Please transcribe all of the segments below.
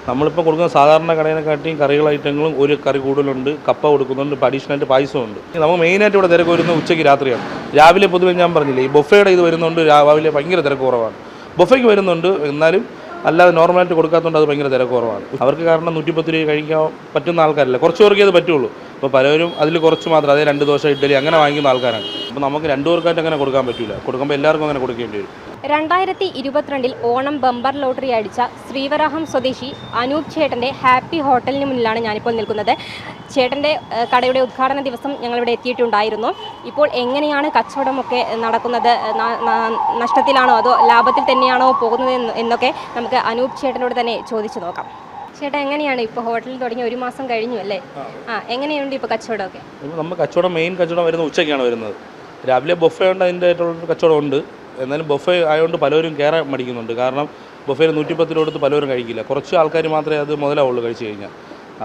നമ്മളിപ്പോൾ കൊടുക്കുന്ന സാധാരണ കടയിനെക്കാട്ടിയും കറികൾ ഐറ്റങ്ങളും ഒരു കറി കൂടുതലുണ്ട്, കപ്പ കൊടുക്കുന്നുണ്ട്, ഇപ്പോൾ അഡീഷണലായിട്ട് പായസമുണ്ട്. നമുക്ക് മെയിനായിട്ട് ഇവിടെ തിരക്ക് വരുന്നത് ഉച്ചയ്ക്ക് രാത്രിയാണ്. രാവിലെ പൊതുവെ ഞാൻ പറഞ്ഞില്ലേ ഈ ബൊഫയുടെ ഇത് വരുന്നുണ്ട്, രാവിലെ ഭയങ്കര തിരക്ക് കുറവാണ്. ബൊഫയ്ക്ക് വരുന്നുണ്ട്, എന്നാലും അല്ലാതെ നോർമലായിട്ട് കൊടുക്കാത്തതുകൊണ്ട് അത് ഭയങ്കര തിരക്ക് കുറവാണ്. അവർക്ക് കാരണം 110 രൂപ കഴിക്കാൻ പറ്റുന്ന ആൾക്കാരല്ല, കുറച്ച് പേർക്കേ അത് പറ്റുള്ളൂ. അപ്പോൾ പലരും അതിൽ കുറച്ച് മാത്രം, അതേ 2 ദോശ ഇഡ്ഡലി അങ്ങനെ വാങ്ങിക്കുന്ന ആൾക്കാരാണ്. അപ്പോൾ നമുക്ക് 2 പേർക്കായിട്ട് അങ്ങനെ കൊടുക്കാൻ പറ്റില്ല, കൊടുക്കുമ്പോൾ എല്ലാവർക്കും അങ്ങനെ കൊടുക്കേണ്ടി വരും. 2022 ഓണം ബമ്പർ ലോട്ടറി അടിച്ച ശ്രീവരാഹം സ്വദേശി അനൂപ് ചേട്ടൻ്റെ ഹാപ്പി ഹോട്ടലിന് മുന്നിലാണ് ഞാനിപ്പോൾ നിൽക്കുന്നത്. ചേട്ടൻ്റെ കടയുടെ ഉദ്ഘാടന ദിവസം ഞങ്ങളിവിടെ എത്തിയിട്ടുണ്ടായിരുന്നു. ഇപ്പോൾ എങ്ങനെയാണ് കച്ചവടമൊക്കെ നടക്കുന്നത്, നഷ്ടത്തിലാണോ അതോ ലാഭത്തിൽ തന്നെയാണോ പോകുന്നത് എന്നൊക്കെ നമുക്ക് അനൂപ് ചേട്ടനോട് തന്നെ ചോദിച്ചു നോക്കാം. ചേട്ടാ, എങ്ങനെയാണ് ഇപ്പോൾ ഹോട്ടലിൽ തുടങ്ങി 1 മാസം കഴിഞ്ഞു അല്ലേ? എങ്ങനെയുണ്ട് ഇപ്പോൾ കച്ചവടമൊക്കെ? നമ്മൾ കച്ചവടം മെയിൻ കച്ചവടം വരുന്നത് ഉച്ചയ്ക്കാണ് വരുന്നത്. രാവിലെ ബൊഫേ ഉണ്ട്, അതിൻ്റെ ആയിട്ടുള്ള കച്ചവടം ഉണ്ട്. എന്നാലും ബൊഫേ ആയതുകൊണ്ട് പലരും കയറാൻ മടിക്കുന്നുണ്ട്. കാരണം ബൊഫയിൽ 110 രൂപ കൊടുത്ത് പലരും കഴിക്കില്ല, കുറച്ച് ആൾക്കാർ മാത്രമേ അത് മുതലാവുള്ളൂ കഴിച്ച് കഴിഞ്ഞാൽ.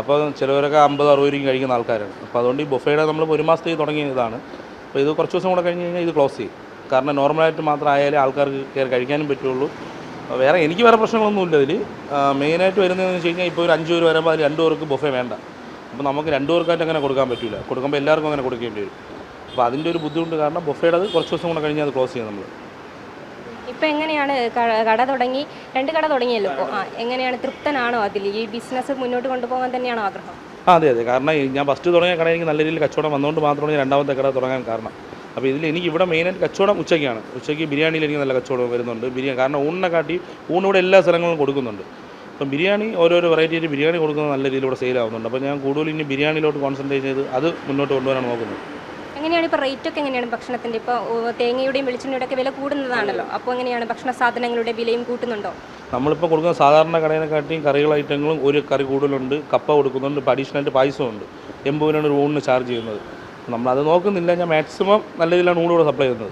അപ്പോൾ ചിലവരൊക്കെ 50-60 രൂപയ്ക്ക് കഴിക്കുന്ന ആൾക്കാരാണ്. അപ്പോൾ അതുകൊണ്ട് ഈ ബൊഫയുടെ നമ്മൾ 1 മാസത്തേക്ക് തുടങ്ങിയ ഇതാണ്. അപ്പോൾ ഇത് കുറച്ച് ദിവസം കൂടെ കഴിഞ്ഞ് കഴിഞ്ഞാൽ ഇത് ക്ലോസ് ചെയ്യും. കാരണം നോർമലായിട്ട് മാത്രം ആയാലേ ആൾക്കാർക്ക് കയറി കഴിക്കാനും പറ്റുള്ളൂ. വേറെ എനിക്ക് വേറെ പ്രശ്നങ്ങളൊന്നുമില്ല ഇതിൽ. മെയിനായിട്ട് വരുന്നതെന്ന് വെച്ച് കഴിഞ്ഞാൽ ഇപ്പോൾ ഒരു 5 പേര് വരുമ്പോൾ അതിൽ 2 പേർക്ക് ബൊഫേ വേണ്ട. അപ്പോൾ നമുക്ക് 2 പേർക്കായിട്ട് അങ്ങനെ കൊടുക്കാൻ പറ്റില്ല, കൊടുക്കുമ്പോൾ എല്ലാവർക്കും അങ്ങനെ കൊടുക്കേണ്ടി വരും. അപ്പോൾ അതിൻ്റെ ഒരു ബുദ്ധിമുട്ട് കാരണം ബൊഫയുടെ അത് കുറച്ച് ദിവസം കൂടെ കഴിഞ്ഞാൽ അത് ക്ലോസ് ചെയ്യും നമ്മൾ. ഇപ്പോൾ എങ്ങനെയാണ് കട തുടങ്ങി 2 കട തുടങ്ങിയല്ലോ ഇപ്പോൾ, എങ്ങനെയാണ്, തൃപ്തനാണോ അതിൽ? ഈ ബിസിനസ് മുന്നോട്ട് കൊണ്ടുപോകാൻ തന്നെയാണോ ആഗ്രഹം? അതെ, കാരണം ഞാൻ ഫസ്റ്റ് തുടങ്ങിയ കട എനിക്ക് നല്ല രീതിയിൽ കച്ചവടം വന്നുകൊണ്ട് മാത്രമാണ് രണ്ടാമത്തെ കട തുടങ്ങാൻ കാരണം. അപ്പോൾ ഇതിൽ എനിക്ക് ഇവിടെ മെയിനായിട്ട് കച്ചവടം ഉച്ചയ്ക്കാണ്. ഉച്ചയ്ക്ക് ബിരിയാണിയിൽ എനിക്ക് നല്ല കച്ചവടം വരുന്നുണ്ട്. കാരണം ഊണിനെക്കാട്ടി ഊണിവിടെ എല്ലാ സ്ഥലങ്ങളിലും കൊടുക്കുന്നുണ്ട്. അപ്പം ബിരിയാണി ഓരോരോ വെറൈറ്റി ആയിട്ട് ബിരിയാണി കൊടുക്കുന്നത് നല്ല രീതിയിലൂടെ സെയിലാവുന്നുണ്ട്. അപ്പോൾ ഞാൻ കൂടുതൽ ഇനി ബിരിയാണിയിലോട്ട് കോൺസെൻട്രേറ്റ് ചെയ്ത് അത് മുന്നോട്ട് കൊണ്ടുവരാൻ നോക്കുന്നത്. എങ്ങനെയാണ് ഇപ്പോൾ റേറ്റൊക്കെ എങ്ങനെയാണ് ഭക്ഷണത്തിൻ്റെ? ഇപ്പോൾ തേങ്ങയുടെയും വെളിച്ചെണ്ണയുടെ ഒക്കെ വില കൂടുന്നതാണല്ലോ, അപ്പോൾ എങ്ങനെയാണ് ഭക്ഷണ സാധനങ്ങളുടെ വിലയും കൂട്ടുന്നുണ്ടോ? നമ്മളിപ്പോൾ കൊടുക്കുന്ന സാധാരണ കടയിനെക്കാട്ടിയും കറികൾ ഐറ്റങ്ങളും ഒരു കറി കൂടുതലുണ്ട്, കപ്പ കൊടുക്കുന്നുണ്ട്, ഇപ്പോൾ അഡീഷണലായിട്ട് പായസമുണ്ട്. 80 രൂപയാണ് ഒരു ഊണിന് ചാർജ് ചെയ്യുന്നത്. നമ്മളത് നോക്കുന്നില്ല, ഞാൻ മാക്സിമം നല്ല രീതിയിലാണ് ഊണിവിടെ സപ്ലൈ ചെയ്യുന്നത്.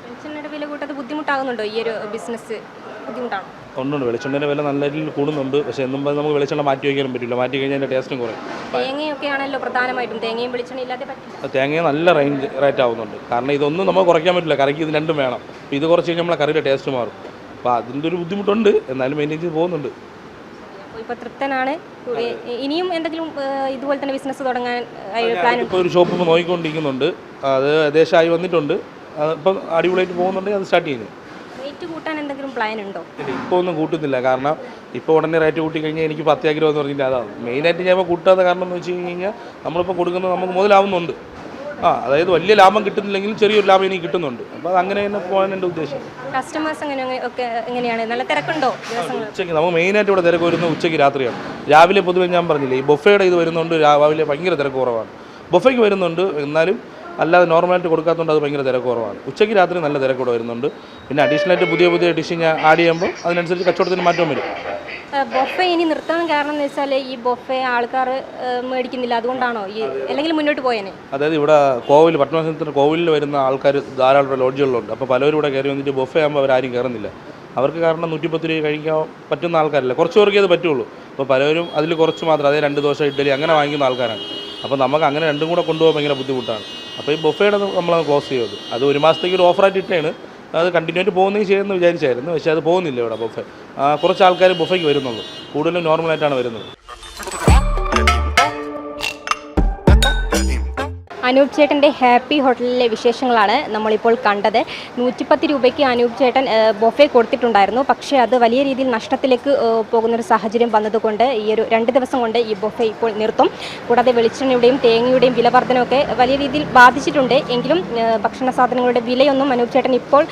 വെളിച്ചെണ്ണയുടെ വില കൂട്ടത് ബുദ്ധിമുട്ടാകുന്നുണ്ടോ? ഈ ഒരു ബിസിനസ് ബുദ്ധിമുട്ടാണോ? ഒന്നുണ്ട്, വെളിച്ചെണ്ണയുടെ വില നല്ല രീതിയിൽ കൂടുന്നുണ്ട്. പക്ഷേ എന്നും നമുക്ക് വെളിച്ചെണ്ണ മാറ്റി വയ്ക്കാനും പറ്റില്ല, മാറ്റി കഴിഞ്ഞാൽ അതിൻ്റെ ടേസ്റ്റും കുറയും. തേങ്ങയൊക്കെ ആണല്ലോ പ്രധാനമായിട്ടും, തേങ്ങയും വെളിച്ചെണ്ണ ഇല്ലാതെ പറ്റില്ല. തേങ്ങ നല്ല റേറ്റ് ആവുന്നുണ്ട്. കാരണം ഇതൊന്നും നമുക്ക് കുറയ്ക്കാൻ പറ്റില്ല, കറിക്ക് ഇത് രണ്ടും വേണം. അപ്പോൾ ഇത് കുറച്ച് കഴിഞ്ഞാൽ നമ്മളെ കറിയുടെ ടേസ്റ്റ് മാറും. അപ്പോൾ അതിൻ്റെ ഒരു ബുദ്ധിമുട്ടുണ്ട്, എന്നാലും മെയിൻറ്റെയിൻ ചെയ്ത് പോകുന്നുണ്ട്. ഇപ്പോൾ തൃപ്തനാണ്. ഇനിയും എന്തെങ്കിലും ഇതുപോലെ തന്നെ ബിസിനസ് തുടങ്ങാൻ പ്ലാൻ? ഇപ്പോൾ ഒരു ഷോപ്പ് ഇപ്പോൾ നോക്കിക്കൊണ്ടിരിക്കുന്നുണ്ട്, അത് ഏകദേശമായി വന്നിട്ടുണ്ട്. ഇപ്പം അടിപൊളിയായിട്ട് പോകുന്നുണ്ട്, അത് സ്റ്റാർട്ട് ചെയ്യുന്നു. റേറ്റ് കൂട്ടാൻ എന്തെങ്കിലും പ്ലാൻ ഉണ്ടോ? ഇപ്പോൾ ഒന്നും കൂട്ടുന്നില്ല, കാരണം ഇപ്പോൾ ഉടനെ റേറ്റ് കൂട്ടി കഴിഞ്ഞാൽ എനിക്ക് 10 കിലോ എന്ന് പറഞ്ഞിട്ട് അതാണ് മെയിനായിട്ട് ഞാൻ ഇപ്പോൾ കൂട്ടാത്ത കാരണം എന്ന് വെച്ച് കഴിഞ്ഞാൽ നമ്മളിപ്പോൾ കൊടുക്കുന്നത് നമുക്ക് മുതലാവുന്നുണ്ട്. അതായത് വലിയ ലാഭം കിട്ടുന്നില്ലെങ്കിലും ചെറിയൊരു ലാഭം എനിക്ക് കിട്ടുന്നുണ്ട്. അപ്പോൾ അത് അങ്ങനെ തന്നെ പോകാൻ എൻ്റെ ഉദ്ദേശം. കസ്റ്റമേഴ്സ് എങ്ങനെയാണ്, നല്ല തിരക്കുണ്ടോ? ഉച്ചയ്ക്ക് നമുക്ക് മെയിനായിട്ട് ഇവിടെ തിരക്ക് വരുന്നത് ഉച്ചയ്ക്ക് രാത്രിയാണ്. രാവിലെ പൊതുവെ ഞാൻ പറഞ്ഞില്ലേ ഈ ബൊഫയുടെ ഇത് വരുന്നുണ്ട്, രാവിലെ ഭയങ്കര തിരക്ക് കുറവാണ്. ബൊഫയ്ക്ക് വരുന്നുണ്ട്, എന്നാലും അല്ലാതെ നോർമലായിട്ട് കൊടുക്കാത്തതുകൊണ്ട് അത് ഭയങ്കര തിരക്ക് കുറവാണ്. ഉച്ചയ്ക്ക് രാത്രി നല്ല തിരക്കൂടെ വരുന്നുണ്ട്. പിന്നെ അഡീഷണലായിട്ട് പുതിയ ഡിഷ് ഞാൻ ആഡ് ചെയ്യുമ്പോൾ അതിനനുസരിച്ച് കച്ചവടത്തിന് മാറ്റം വരും. ബൊഫെ ഇനി നിർത്താൻ കാരണം എന്ന് വെച്ചാൽ ഈ ബൊഫെ ആൾക്കാർ മേടിക്കുന്നില്ല, അതുകൊണ്ടാണോ ഈ അല്ലെങ്കിൽ മുന്നോട്ട് പോയേനെ? അതായത് ഇവിടെ പട്ടണത്തിൽ കോവിലിൽ വരുന്ന ആൾക്കാർ ധാരാളം ലോഡ്ജുകളുണ്ട്. അപ്പോൾ പലരും ഇവിടെ കയറി വന്നിട്ട് ബൊഫെ ആകുമ്പോൾ അവരാരും കയറുന്നില്ല. അവർക്ക് കാരണം 110 രൂപ കഴിക്കാൻ പറ്റുന്ന ആൾക്കാരല്ല, കുറച്ച് പേർക്കേ അത് പറ്റുള്ളൂ. അപ്പോൾ പലരും അതിൽ കുറച്ച് മാത്രം, അതേ 2 ദോശ ഇഡ്ഡലി അങ്ങനെ വാങ്ങിക്കുന്ന ആൾക്കാരാണ്. അപ്പോൾ നമുക്ക് അങ്ങനെ രണ്ടും കൂടെ കൊണ്ടുപോകാൻ ഭയങ്കര ബുദ്ധിമുട്ടാണ്. അപ്പോൾ ഈ ബൊഫയുടെ നമ്മളത് ക്ലോസ് ചെയ്യുന്നത് അത് 1 മാസത്തേക്ക് ഒരു ഓഫറായിട്ട് ഇട്ടാണ്. അത് കണ്ടിന്യൂ ആയിട്ട് പോകുന്നതിന് ചെയ്യുമെന്ന് വിചാരിച്ചായിരുന്നു, പക്ഷേ അത് പോകുന്നില്ല ഇവിടെ ബൊഫെ. കുറച്ച് ആൾക്കാർ ബൊഫയ്ക്ക് വരുന്നുള്ളൂ, കൂടുതലും നോർമലായിട്ടാണ് വരുന്നത്. അനൂപ് ചേട്ടൻ്റെ ഹാപ്പി ഹോട്ടലിലെ വിശേഷങ്ങളാണ് നമ്മളിപ്പോൾ കണ്ടത്. 110 രൂപയ്ക്ക് അനൂപ് ചേട്ടൻ ബൊഫെ കൊടുത്തിട്ടുണ്ടായിരുന്നു. പക്ഷേ അത് വലിയ രീതിയിൽ നഷ്ടത്തിലേക്ക് പോകുന്നൊരു സാഹചര്യം വന്നതുകൊണ്ട് ഈ ഒരു 2 ദിവസം കൊണ്ട് ഈ ബൊഫെ ഇപ്പോൾ നിർത്തും. കൂടാതെ വെളിച്ചെണ്ണയുടെയും തേങ്ങയുടെയും വില വർധനമൊക്കെ വലിയ രീതിയിൽ ബാധിച്ചിട്ടുണ്ട്. എങ്കിലും ഭക്ഷണ സാധനങ്ങളുടെ വിലയൊന്നും അനൂപ് ചേട്ടൻ ഇപ്പോൾ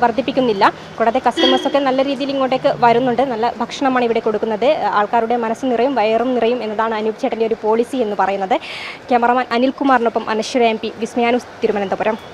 വർദ്ധിപ്പിക്കുന്നില്ല. കൂടാതെ കസ്റ്റമേഴ്സൊക്കെ നല്ല രീതിയിൽ ഇങ്ങോട്ടേക്ക് വരുന്നുണ്ട്. നല്ല ഭക്ഷണമാണ് ഇവിടെ കൊടുക്കുന്നത്. ആൾക്കാരുടെ മനസ്സ് നിറയും വയറും നിറയും എന്നതാണ് അനൂപ് ചേട്ടൻ്റെ ഒരു പോളിസി എന്ന് പറയുന്നത്. ക്യാമറമാൻ അനിൽകുമാറിനൊപ്പം അനശ്വര MP, വിസ്മയ ന്യൂസ്, തിരുവനന്തപുരം.